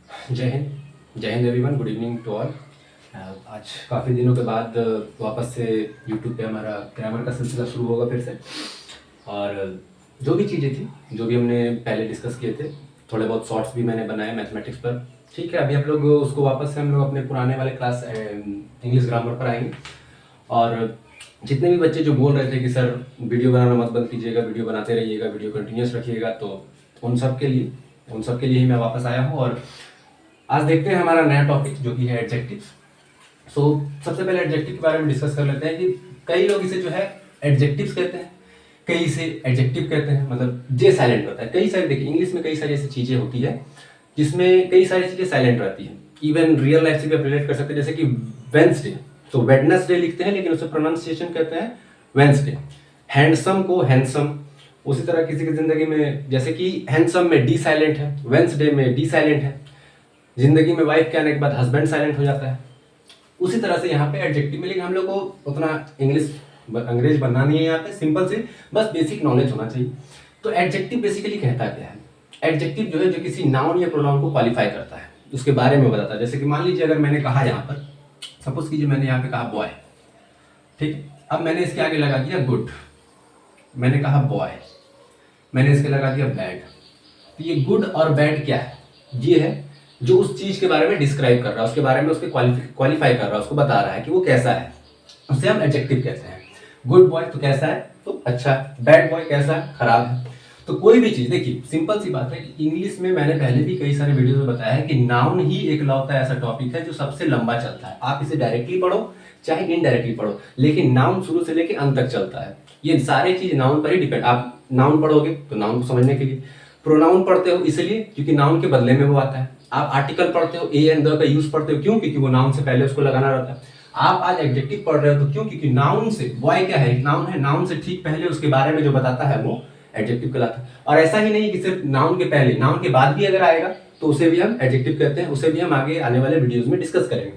जय हिंद। जय हिंद everyone, good evening to all. आज काफ़ी दिनों के बाद वापस से यूट्यूब पे हमारा ग्रामर का सिलसिला शुरू होगा फिर से। और जो भी चीज़ें थी, जो भी हमने पहले डिस्कस किए थे, थोड़े बहुत शॉर्ट्स भी मैंने बनाए मैथमेटिक्स पर। ठीक है, अभी आप लोग उसको वापस से हम लोग अपने पुराने वाले क्लास इंग्लिश ग्रामर पर आएंगे। और जितने भी बच्चे जो बोल रहे थे कि सर वीडियो बनाना मत बंद कीजिएगा, वीडियो बनाते रहिएगा, वीडियो कंटिन्यूस रखिएगा, तो उन सब के लिए ही मैं वापस आया हूँ। और आज देखते हैं हमारा नया टॉपिक जो कि है एडजेक्टिव्स। सबसे पहले एडजेक्टिव के बारे में डिस्कस कर लेते हैं कि कई लोग इसे जो है एडजेक्टिव्स कहते हैं, कई इसे एडजेक्टिव कहते हैं, मतलब जे साइलेंट होता है। कई सारी, देखिए इंग्लिश में कई सारी ऐसी चीज़ें होती है जिसमें कई सारी चीज़ें साइलेंट रहती हैं। इवन रियल लाइफ से भी आप रिलेट कर सकते हैं, जैसे कि वेंसडे, तो वेडनेसडे लिखते हैं लेकिन उसे प्रोनाउंसिएशन कहते हैं वेंसडे। हैंडसम को हैंडसम। उसी तरह किसी की जिंदगी में, जैसे कि हैंडसम में डी साइलेंट है, वेंसडे में डी साइलेंट है। जिंदगी में वाइफ के आने के बाद हस्बैंड साइलेंट हो जाता है। उसी तरह से यहाँ पे एडजेक्टिव में, लेकिन हम लोग को उतना अंग्रेज बनना नहीं है यहाँ पे, सिंपल से बस बेसिक नॉलेज होना चाहिए। तो एडजेक्टिव बेसिकली कहता क्या है? एडजेक्टिव जो है जो किसी नाउन या प्रोनाउन को क्वालिफाई करता है, उसके बारे में बताता है। जैसे कि मान लीजिए अगर मैंने कहा यहाँ पर, सपोज कीजिए मैंने यहाँ पे कहा बॉय, ठीक है, अब मैंने इसके आगे लगा दिया गुड, मैंने कहा बॉय, मैंने इसके लगा दिया बैड। तो ये गुड और बैड क्या है? ये है जो उस चीज के बारे में डिस्क्राइब कर रहा है, उसके बारे में उसके क्वालिफाई कर रहा है, उसको बता रहा है कि वो कैसा है, उसे हम एडजेक्टिव कहते हैं। गुड बॉय तो कैसा है, तो अच्छा। बैड बॉय कैसा है, खराब है। तो कोई भी चीज, देखिए सिंपल सी बात है कि इंग्लिश में मैंने पहले भी कई सारे वीडियो में बताया है कि नाउन ही एक लौता ऐसा टॉपिक है जो सबसे लंबा चलता है। आप इसे डायरेक्टली पढ़ो चाहे इनडायरेक्टली पढ़ो, लेकिन नाउन शुरू से लेकर अंत तक चलता है। ये सारी चीज नाउन पर ही डिपेंड। आप नाउन पढ़ोगे तो नाउन को समझने के लिए, प्रोनाउन पढ़ते हो इसलिए क्योंकि नाउन के बदले में वो आता है। आप आर्टिकल पढ़ते हो, ए एंड द का यूज पढ़ते हो, क्यों? क्योंकि वो नाउन से पहले उसको लगाना रहता है। आप आज एडजेक्टिव पढ़ रहे हो तो क्यों? क्योंकि नाउन से, बॉय क्या है, नाउन है, नाउन से ठीक पहले उसके बारे में जो बताता है वो एडजेक्टिव कहलाता है। और ऐसा ही नहीं कि सिर्फ नाउन के पहले, नाउन के बाद भी अगर आएगा तो उसे भी हम एडजेक्टिव कहते हैं। उसे भी हम आगे आने वाले वीडियोस में डिस्कस करेंगे।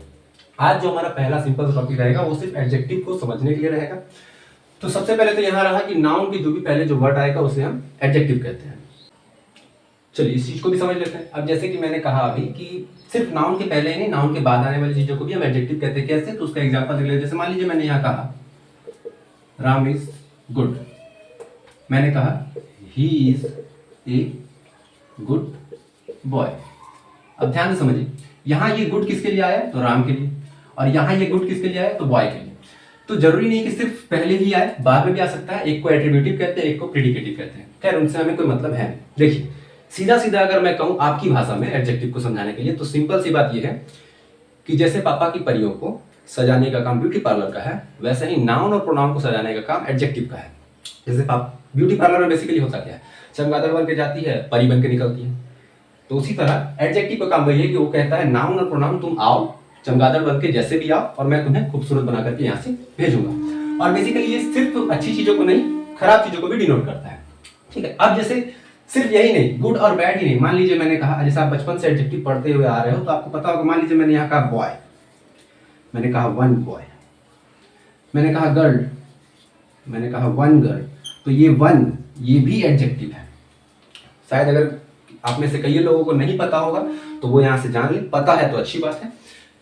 आज जो हमारा पहला सिंपल टॉपिक रहेगा वो सिर्फ एडजेक्टिव को समझने के लिए रहेगा। तो सबसे पहले तो यहाँ रहा कि नाउन के जो भी पहले जो वर्ड आएगा उसे हम एडजेक्टिव कहते हैं। चलिए इस चीज को भी समझ लेते हैं। अब जैसे कि मैंने कहा अभी कि सिर्फ नाउन के पहले ही नहीं, नाउन के बाद आने वाली चीजों को भी हम एडजेक्टिव कहते हैं। कैसे? तो उसका एग्जांपल देख लेते हैं। जैसे मान लीजिए मैंने यहाँ कहा राम इज गुड, मैंने कहा he is a good boy. अब ध्यान से समझिए, यहाँ ये गुड किसके लिए आया? तो राम के लिए। और यहाँ ये गुड किसके लिए आया? तो बॉय के लिए। तो जरूरी नहीं कि सिर्फ पहले ही आए, बाद में भी आ सकता है। एक को एट्रीब्यूटिव कहते हैं, एक को प्रीडिकेटिव कहते हैं। खैर उनसे हमें कोई मतलब है नहीं। देखिए सीधा सीधा अगर मैं कहूं आपकी भाषा में एडजेक्टिव को समझाने के लिए, तो सिंपल सी बात यह है कि जैसे पापा की परियों को सजाने का काम ब्यूटी पार्लर का है, वैसे ही नाउन और प्रोनाउन को सजाने का काम एडजेक्टिव का है। जैसे ब्यूटी पार्लर में बेसिकली होता क्या है? चमगादड़ बन के जाती है, परी बन के निकलती है। तो उसी तरह एडजेक्टिव का काम वही है कि वो कहता है नाउन और प्रोनाउन तुम आओ, चमगादड़ बन के जैसे भी आओ, और मैं तुम्हें खूबसूरत बना करके यहाँ से भेजूंगा। और बेसिकली ये सिर्फ अच्छी चीजों को नहीं, खराब चीजों को भी डिनोट करता है। ठीक है, अब जैसे सिर्फ यही नहीं, गुड और बैड ही नहीं, मान लीजिए मैंने कहा, जैसे आप बचपन से एडजेक्टिव पढ़ते हुए आ रहे हो तो आपको पता होगा, मान लीजिए मैंने यहाँ कहा बॉय, मैंने कहा वन बॉय। मैंने कहा गर्ल, मैंने कहा वन गर्ल। तो ये वन, ये भी एडजेक्टिव है। शायद अगर आप में से कई लोगों को नहीं पता होगा तो वो यहाँ से जान ले, पता है तो अच्छी बात है।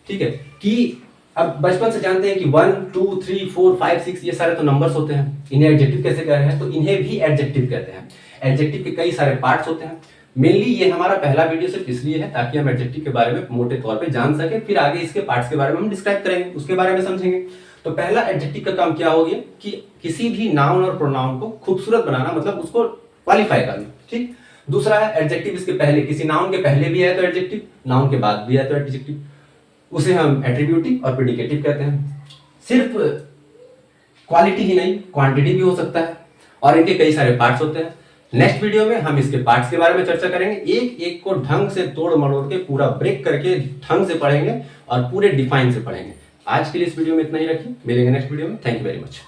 ठीक है, कि अब बचपन से जानते हैं कि 1 2 3 4 5 6 ये सारे तो नंबर्स होते हैं। इन्हें एडजेक्टिव कैसे कह रहे हैं? तो इन्हें भी एडजेक्टिव कहते हैं। एडजेक्टिव के कई सारे पार्ट्स होते हैं। मेनली ये हमारा पहला वीडियो सिर्फ इसलिए है ताकि हम एडजेक्टिव के बारे में मोटे तौर पे जान सके, फिर आगे इसके पार्ट्स के बारे में हम डिस्क्राइब करेंगे, उसके बारे में समझेंगे। तो पहला एडजेक्टिव का काम क्या हो गया कि किसी भी नाउन और प्रोनाउन को खूबसूरत बनाना, मतलब उसको क्वालिफाई करना। ठीक। दूसरा है एडजेक्टिव इसके पहले, किसी नाउन के पहले भी है तो एडजेक्टिव, नाउन के बाद भी है तो एडजेक्टिव, उसे हम एट्रीब्यूटिव और प्रीडिकेटिव कहते हैं। सिर्फ क्वालिटी ही नहीं, क्वांटिटी भी हो सकता है, और इनके कई सारे पार्ट्स होते हैं। नेक्स्ट वीडियो में हम इसके पार्ट्स के बारे में चर्चा करेंगे, एक एक को ढंग से तोड़ मरोड़ के पूरा ब्रेक करके ढंग से पढ़ेंगे और पूरे डिफाइन से पढ़ेंगे। आज के लिए इस वीडियो में इतना ही रखिए, मिलेंगे नेक्स्ट वीडियो में। Thank you very much.